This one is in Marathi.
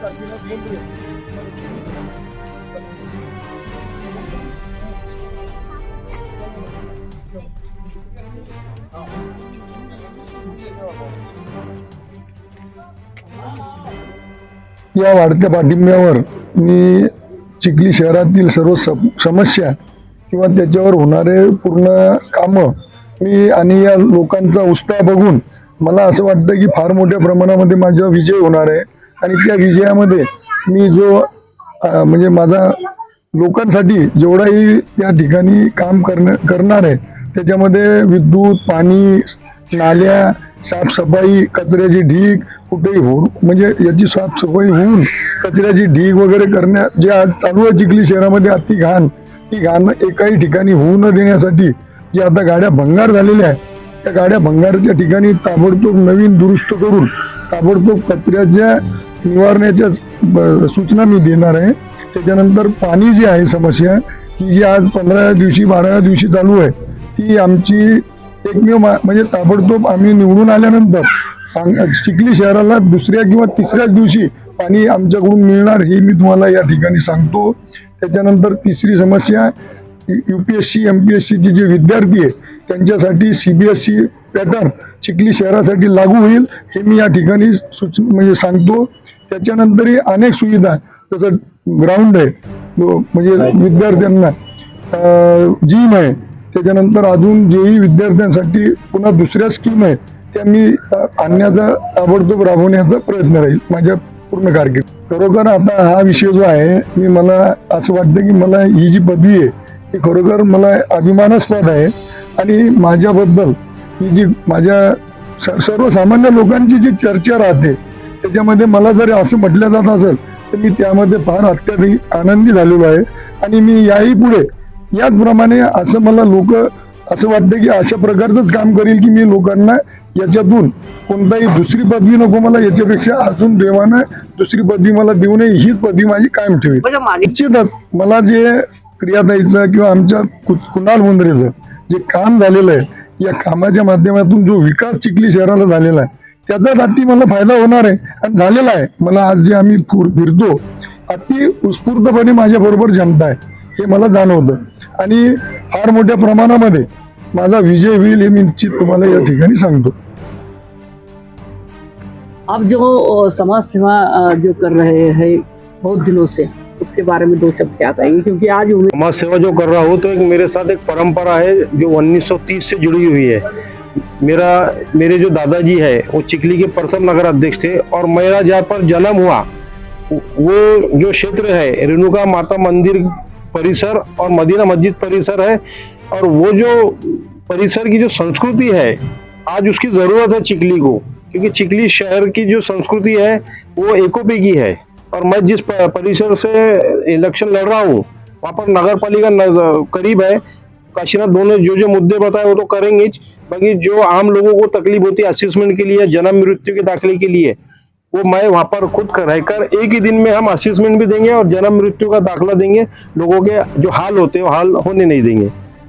या वाढत्या पाठिंब्यावर मी चिखली शहरातील सर्व समस्या किंवा त्याच्यावर होणारे पूर्ण कामं मी आणि या लोकांचा उत्साह बघून मला असं वाटतं की फार मोठ्या प्रमाणामध्ये माझा विजय होणार आहे आणि त्या विजयामध्ये मी जो म्हणजे माझा लोकांसाठी जेवढाही त्या ठिकाणी काम करणार आहे त्याच्यामध्ये विद्युत, पाणी, नाल्या, साफसफाई, कचऱ्याची ढीग कुठेही होऊन म्हणजे याची साफसफाई होऊन कचऱ्याची ढीग वगैरे करण्या जे आज चालू आहे चिखली शहरामध्ये अति घाण, ती घाण एकाही ठिकाणी होऊ न देण्यासाठी जे आता गाड्या भंगार झालेल्या आहेत त्या गाड्या भंगारच्या ठिकाणी ताबडतोब नवीन दुरुस्त करून ताबडतोब कचऱ्याच्या निवारण्याच्या सूचना मी देणार आहे। त्याच्यानंतर पाणी जी आहे समस्या की जी आज 15व्या दिवशी 12व्या दिवशी चालू आहे ती आमची एकमेव म्हणजे ताबडतोब आम्ही निवडून आल्यानंतर चिखली शहराला दुसऱ्या किंवा तिसऱ्याच दिवशी पाणी आमच्याकडून मिळणार हे मी तुम्हाला या ठिकाणी सांगतो। त्याच्यानंतर तिसरी समस्या UPSC MPSCचे जे विद्यार्थी आहे त्यांच्यासाठी CBSE पॅटर्न चिखली शहरासाठी लागू होईल हे मी या ठिकाणी म्हणजे सांगतो। त्याच्यानंतरही अनेक सुविधा जसं ग्राउंड आहे म्हणजे विद्यार्थ्यांना जिम आहे, त्याच्यानंतर अजून जेही विद्यार्थ्यांसाठी पुन्हा दुसऱ्या स्कीम आहे त्या मी आणण्याचा ताबडतोब राबवण्याचा प्रयत्न राहील माझ्या पूर्ण कारकिर्दीत। खरोखर आता हा विषय जो आहे मला असं वाटतं की मला ही जी पदवी आहे ती खरोखर मला अभिमानास्पद आहे आणि माझ्याबद्दल ही जी माझ्या सर्वसामान्य लोकांची जी चर्चा राहते त्याच्यामध्ये मला जरी असं म्हटलं जात असेल तर मी त्यामध्ये फार अत्याधिक आनंदी झालेलो आहे आणि मी याही पुढे याचप्रमाणे असं मला लोक असं वाटतं की अशा प्रकारचंच काम करेल की मी लोकांना याच्यातून कोणताही दुसरी पदवी नको, मला याच्यापेक्षा अजून देवानं दुसरी पदवी मला देऊ नये हीच पदवी माझी कायम ठेवी। निश्चितच मला जे क्रियाताईचं किंवा आमच्या कुणाल मुंद्रेचं जे काम झालेलं आहे या कामाच्या माध्यमातून जो विकास चिखली शहराला झालेला आहे त्याचा अति मला फायदा होणार आहे आणि झालेला आहे। मला आज जे आम्ही फिरतो अति उत्स्फूर्तपणे माझ्या बरोबर जनता आहे हे मला जाणवतं आणि फार मोठ्या प्रमाणामध्ये माझा विजय होईल हे मी निश्चित तुम्हाला या ठिकाणी सांगतो। आप जो समाज सेवा जो कर रहे हैं बहुत दिनों से उसके बारे में दो शब्द क्या कहेंगे क्योंकि आज समाज सेवा जो कर रहा हूँ तो एक मेरे साथ एक परंपरा है जो 1930 से जुड़ी हुई है। मेरे जो दादाजी है वो चिखली के प्रथम नगर अध्यक्ष थे और मेरा जहाँ पर जन्म हुआ वो जो क्षेत्र है रेणुका माता मंदिर परिसर और मदीना मस्जिद परिसर है और वो जो परिसर की जो संस्कृति है आज उसकी जरूरत है चिखली को, क्योंकि चिखली शहर की जो संस्कृति है वो एकोपी की है। और मैं जिस परिसर से इलेक्शन लड़ रहा हूँ वहाँ पर नगर पालिका करीब है, काशीनाथ दोनों जो मुद्दे बताए वो तो करेंगे, बाकी जो आम लोगों को तकलीफ होती है असेसमेंट के लिए, जन्म मृत्यु के दाखिले के लिए, वो मैं वहाँ पर खुद रहकर एक ही दिन में हम असेसमेंट भी देंगे और जन्म मृत्यु का दाखला देंगे। लोगों के जो हाल होते हैं वो हाल होने नहीं देंगे।